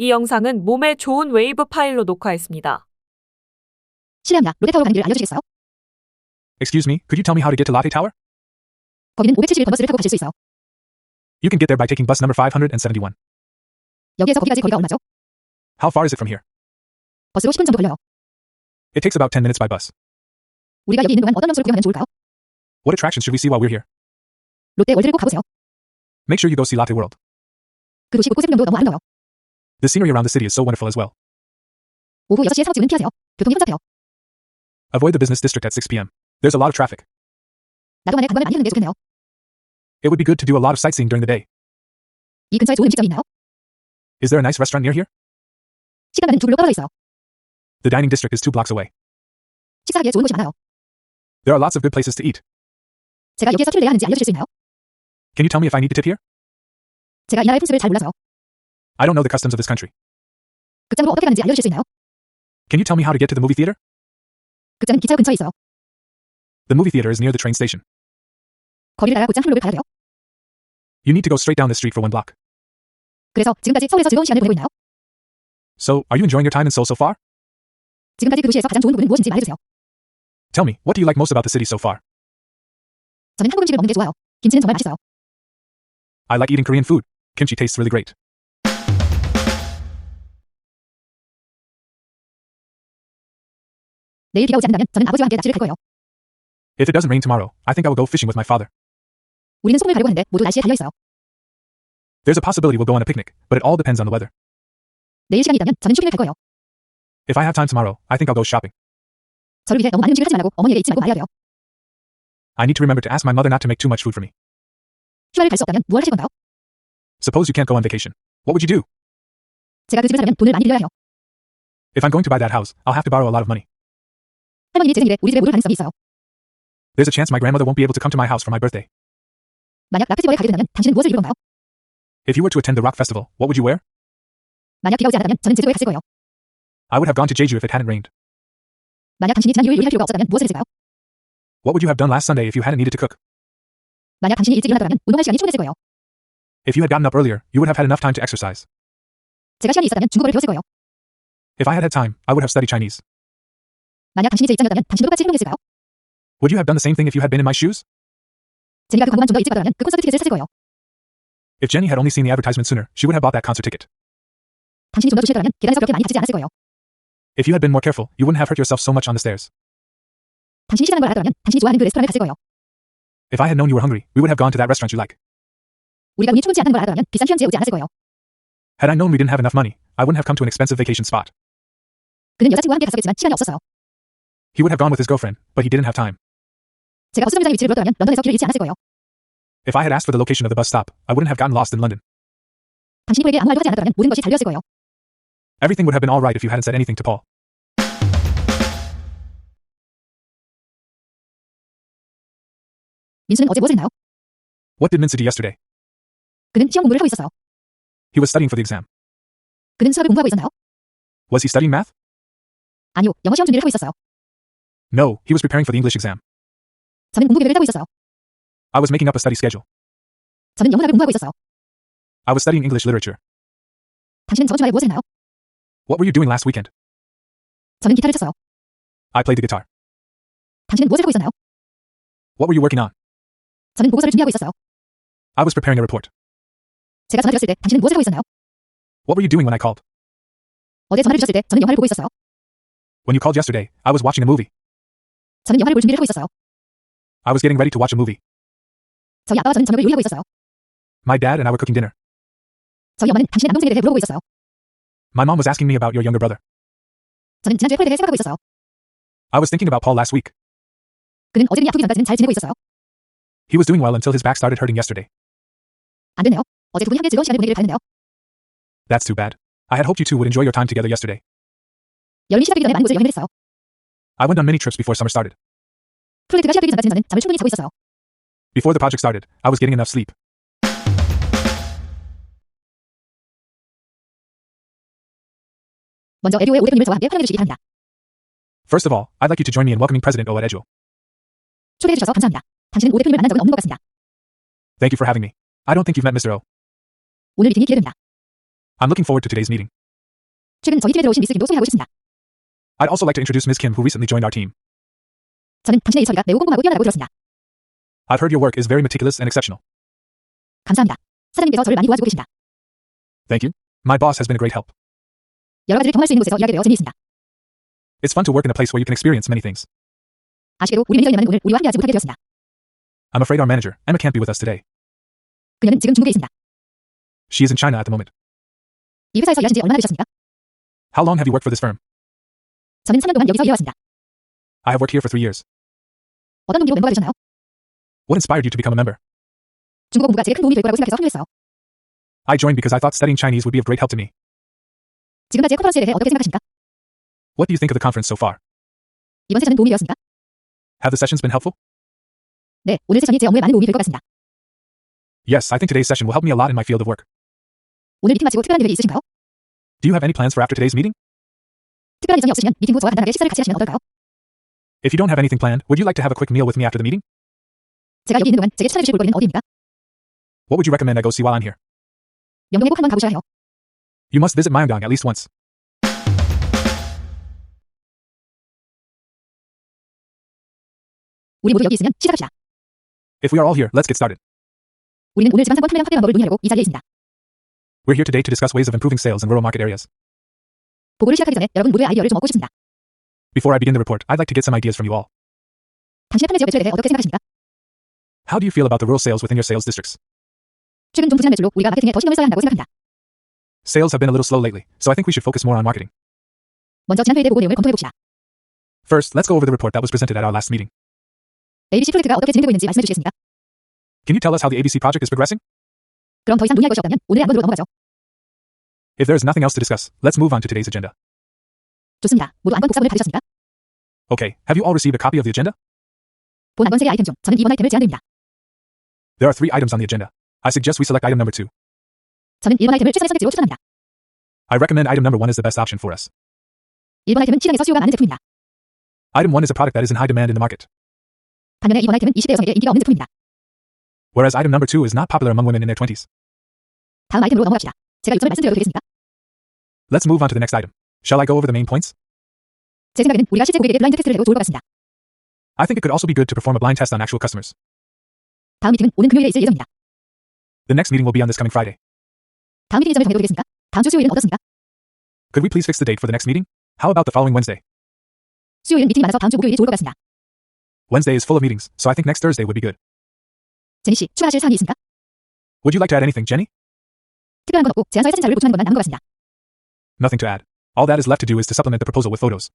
이 영상은 몸에 좋은 웨이브 파일로 녹화했습니다. 실례합니다. 롯데타워 가는 길을 알려주시겠어요? Excuse me, could you tell me how to get to Lotte Tower? 거기는 571번 버스를 타고 가실 수 있어요. You can get there by taking bus number 571. 여기에서 거기까지 거리가 얼마죠? How far is it from here? 버스로 10분 정도 걸려요. It takes about 10 minutes by bus. 우리가 여기 있는 동안 어떤 명소를 구경하면 좋을까요? What attractions should we see while we're here? 롯데 월드를 꼭 가보세요. Make sure you go see Lotte World. 그 도시 곳곳의 풍경도 너무 아름다워요. The scenery around the city is so wonderful as well. 오후 6시에 상업지구는 피하세요. 교통이 혼잡해요. Avoid the business district at 6 p.m. There's a lot of traffic. 나도 만에 관광을 많이 하는 게 좋겠네요. It would be good to do a lot of sightseeing during the day. 이 근처에 좋은 음식점이 있나요? Is there a nice restaurant near here? 식당가는 두 블록 떨어져 있어요. The dining district is 2 blocks away. 식사하기에 좋은 곳이 많아요. There are lots of good places to eat. 제가 여기에서 팁을 내야 하는지 알려주실 수 있나요? Can you tell me if I need to tip here? 제가 이 나라의 풍습을 잘 몰라서요. I don't know the customs of this country. 극장으로 어떻게 가는지 알려주실 수 있나요? Can you tell me how to get to the movie theater? 극장은 기차역 근처에 있어요. The movie theater is near the train station. 거리를 따라 곧장 한 블록을 가야 돼요. You need to go straight down the street for 1 block. 그래서 지금까지 서울에서 즐거운 시간을 보내고 있나요? So, are you enjoying your time in Seoul so far? 지금까지 그 도시에서 가장 좋은 부분은 무엇인지 말해주세요. Tell me, what do you like most about the city so far? 저는 한국 음식을 먹는 게 좋아요. 김치는 정말 맛있어요. I like eating Korean food. Kimchi tastes really great. 내일 비가 오지 않는다면 저는 아버지와 함께 낚시를 갈 거예요. If it doesn't rain tomorrow, I think I will go fishing with my father. 우리는 소풍을 가려고 하는데 모두 날씨에 달려있어요. There's a possibility we'll go on a picnic, but it all depends on the weather. 내일 시간이 있다면 저는 쇼핑을 갈 거예요. If I have time tomorrow, I think I'll go shopping. 저를 위해 너무 많은 음식을 하지 말고 어머니에게 잊지 말고 말해야 돼요. I need to remember to ask my mother not to make too much food for me. 휴가를 갈 수 없다면 무엇을 하실 건가요? Suppose you can't go on vacation. What would you do? 제가 그 집을 사려면 돈을 많이 빌려야 해요. If I'm going to buy that house, I'll have to borrow a lot of money. 할머니는 제 생일에 우리 집에 못 올 가능성이 있어요. There's a chance my grandmother won't be able to come to my house for my birthday. 만약 락 페스티벌에 가게 된다면 당신은 무엇을 입을 건가요? If you were to attend the rock festival, what would you wear? 만약 비가 오지 않았다면 저는 제주도에 갔을 거예요. I would have gone to Jeju if it hadn't rained. 만약 당신이 지난 일요일 요리할 필요가 없었다면 무엇을 했을까요? What would you have done last Sunday if you hadn't needed to cook? 만약 당신이 일찍 일어났더라면 운동할 시간이 충분했을 거예요. If you had gotten up earlier, you would have had enough time to exercise. 제가 시간이 있었다면 중국어를 배웠을 거예요. If I had had time, I would have studied Chinese. 만약 당신이 제 입장이었다면 당신도 똑같이 행동했을까요? Would you have done the same thing if you had been in my shoes? 제니가 그 광고만 좀 더 일찍 봤더라면 그 콘서트 티켓을 샀을 거예요. If Jenny had only seen the advertisement sooner, she would have bought that concert ticket. 당신이 좀 더 조심했더라면 계단에서 그렇게 많이 다치지 않았을 거예요. If you had been more careful, you wouldn't have hurt yourself so much on the stairs. 당신이 시간한 걸 알았더라면 당신이 좋아하는 그 레스토랑을 갔을 거예요. If I had known you were hungry, we would have gone to that restaurant you like. 우리가 운이 충분치 않다는 걸 알았더라면 비싼 휴양지에 오지 않았을 거예요. Had I known we didn't have enough money, I wouldn't have come to an expensive vacation spot. 그는 여자친구와 함께 갔었겠지만 시간이 없었어요. He would have gone with his girlfriend, but he didn't have time. 제가 버스 정류장의 위치를 물었더라면 런던에서 길을 잃지 않았을 거예요. If I had asked for the location of the bus stop, I wouldn't have gotten lost in London. 당신이 폴에게 아무 말도 하지 않았더라면 모든 것이 달렸을 거예요. Everything would have been all right if you hadn't said anything to Paul. 민수는 어제 무엇을 했나요? What did Minsu do yesterday? 그는 시험 공부를 하고 있었어요. He was studying for the exam. 그는 수학을 공부하고 있었나요? Was he studying math? 아니요, 영어 시험 준비를 하고 있었어요. No, he was preparing for the English exam. 저는 공부 계획을 짜고 있었어요. I was making up a study schedule. 저는 영문학을 공부하고 있었어요. I was studying English literature. 당신은 저번 주말에 무엇을 했나요? What were you doing last weekend? 저는 기타를 쳤어요. I played the guitar. 당신은 무엇을 하고 있었나요? What were you working on? 저는 보고서를 준비하고 있었어요. I was preparing a report. 제가 전화 드렸을 때 당신은 무엇을 하고 있었나요? What were you doing when I called? 어제 전화를 주셨을 때 저는 영화를 보고 있었어요. When you called yesterday, I was watching a movie. 저는 영화를 볼 준비를 하고 있었어요. I was getting ready to watch a movie. 저희 아빠와 저는 저녁을 요리하고 있었어요. My dad and I were cooking dinner. 저희 어머니는 당신의 남동생에 대해 물어보고 있었어요. My mom was asking me about your younger brother. 저는 지난주에 폴에 대해 생각하고 있었어요. I was thinking about Paul last week. 그는 어제 눈이 아프기 전까지는 잘 지내고 있었어요. He was doing well until his back started hurting yesterday. 안 됐네요. 어제 두 분이 함께 즐거운 시간을 보내기를 바랬는데요. That's too bad. I had hoped you two would enjoy your time together yesterday. 여름이 시작하기 전에 많은 곳을 여행을 했어요. I went on many trips before summer started. 프로젝트가 시작되기 전까지는 저는 잠을 충분히 자고 있었어요. Before the project started, I was getting enough sleep. 먼저 에듀오의 오 대표님을 저와 함께 환영해 주시기 바랍니다. First of all, I'd like you to join me in welcoming President O at Ejo. 초대해 주셔서 감사합니다. 당신은 오 대표님을 만난 적은 없는 것 같습니다. Thank you for having me. I don't think you've met Mr. O. 오늘 미팅이 기대됩니다. I'm looking forward to today's meeting. 최근 저희 팀에 들어오신 미스 김도 소개하고 싶습니다. I'd also like to introduce Ms. Kim, who recently joined our team. 저는 당신의 일 처리가 매우 꼼꼼하고 뛰어나다고 들었습니다. I've heard your work is very meticulous and exceptional. 감사합니다. 사장님께서 저를 많이 도와주고 계십니다. Thank you. My boss has been a great help. 여러 가지를 경험할 수 있는 곳에서 일하게 되어 재미있습니다. It's fun to work in a place where you can experience many things. 아쉽게도 우리 매니저님은 오늘 우리와 함께하지 못하게 되었습니다. I'm afraid our manager, Emma, can't be with us today. 그녀는 지금 중국에 있습니다. She is in China at the moment. 이 회사에서 일하신 지 얼마나 되셨습니까? How long have you worked for this firm? 저는 3년 동안 여기서 일해왔습니다. I have worked here for 3 years. 어떤 동기로 멤버가 되셨나요? What inspired you to become a member? 중국어 공부가 제게 큰 도움이 될 거라고 생각해서 합류했어요. I joined because I thought studying Chinese would be of great help to me. 지금까지의 컨퍼런스에 대해 어떻게 생각하십니까? What do you think of the conference so far? 이번 세션은 도움이 되었습니까? Have the sessions been helpful? 네, 오늘 세션이 제 업무에 많은 도움이 될 것 같습니다. Yes, I think today's session will help me a lot in my field of work. 오늘 미팅 마치고 특별한 계획이 있으신가요? Do you have any plans for after today's meeting? 특별한 일정이 없으시면 미팅 후 저와 간단하게 식사를 같이 하시면 어떨까요? If you don't have anything planned, would you like to have a quick meal with me after the meeting? 제가 여기 있는 동안 제게 추천해 주실 볼거리는 어디입니까? What would you recommend I go see while I'm here? 명동에 꼭 한번 가보셔야 해요. You must visit Myeongdong at least once. 우리 모두 여기 있으면 시작합시다. If we are all here, let's get started. 우리는 오늘 지방상권 판매량 확대 방법을 논의하려고 이 자리에 있습니다. We're here today to discuss ways of improving sales in rural market areas. 보고를 시작하기 전에 여러분 모두의 아이디어를 좀 얻고 싶습니다. Before I begin the report, I'd like to get some ideas from you all. 당신의 판매 지역 매출에 대해 어떻게 생각하십니까? How do you feel about the rural sales within your sales districts? 최근 좀 부진한 매출로 우리가 마케팅에 더 신경을 써야 한다고 생각합니다. Sales have been a little slow lately, so I think we should focus more on marketing. 먼저 지난 회의 때 보고 내용을 검토해 봅시다. First, let's go over the report that was presented at our last meeting. ABC 프로젝트가 어떻게 진행되고 있는지 말씀해 주시겠습니까? Can you tell us how the ABC project is progressing? 그럼 더 이상 논의할 것이 없다면 오늘의 안건으로 넘어가죠. If there is nothing else to discuss, let's move on to today's agenda. 좋습니다. 모두 안건 복사본을 받으셨습니까? Okay, have you all received a copy of the agenda? 본 안건 3개 아이템 중 저는 2번 아이템을 제안드립니다. There are 3 items on the agenda. I suggest we select item number 2. 저는 1번 아이템을 최선의 선택지로 추천합니다. I recommend item number 1 is the best option for us. 1번 아이템은 시장에서 수요가 많은 제품입니다. Item 1 is a product that is in high demand in the market, 반면에 2번 아이템은 20대 여성에게 인기가 없는 제품입니다. whereas item number 2 is not popular among women in their 20s. 다음 아이템으로 넘어갑시다. 제가 요점을 말씀드려도 되겠습니까? Let's move on to the next item. Shall I go over the main points? 제 생각에는 우리가 실제 고객에게 블라인드 테스트를 해도 좋을 것 같습니다. I think it could also be good to perform a blind test on actual customers. 다음 미팅은 오는 금요일에 있을 예정입니다. The next meeting will be on this coming Friday. 다음 미팅 일정을 정해도 되겠습니까? 다음 주 수요일은 어떻습니까? Could we please fix the date for the next meeting? How about the following Wednesday? 수요일은 미팅이 많아서 다음 주 목요일이 좋을 것 같습니다. Wednesday is full of meetings, so I think next Thursday would be good. 제니 씨, 추가하실 사항이 있습니까? Would you like to add anything, Jenny? 특별한 건 없고 제안서의 사진 자료를 보충하는 것만 남은 것 같습니다. Nothing to add. All that is left to do is to supplement the proposal with photos.